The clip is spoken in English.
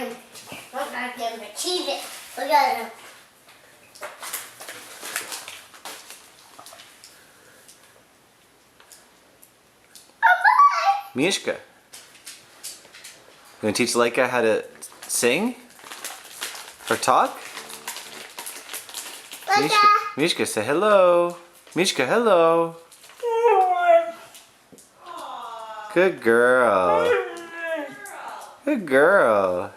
I'm going to cheese it. Look at him. Mishka, you want to teach Laika how to sing? Or talk? Mishka, Mishka, say hello. Mishka, hello. Good girl. Good girl.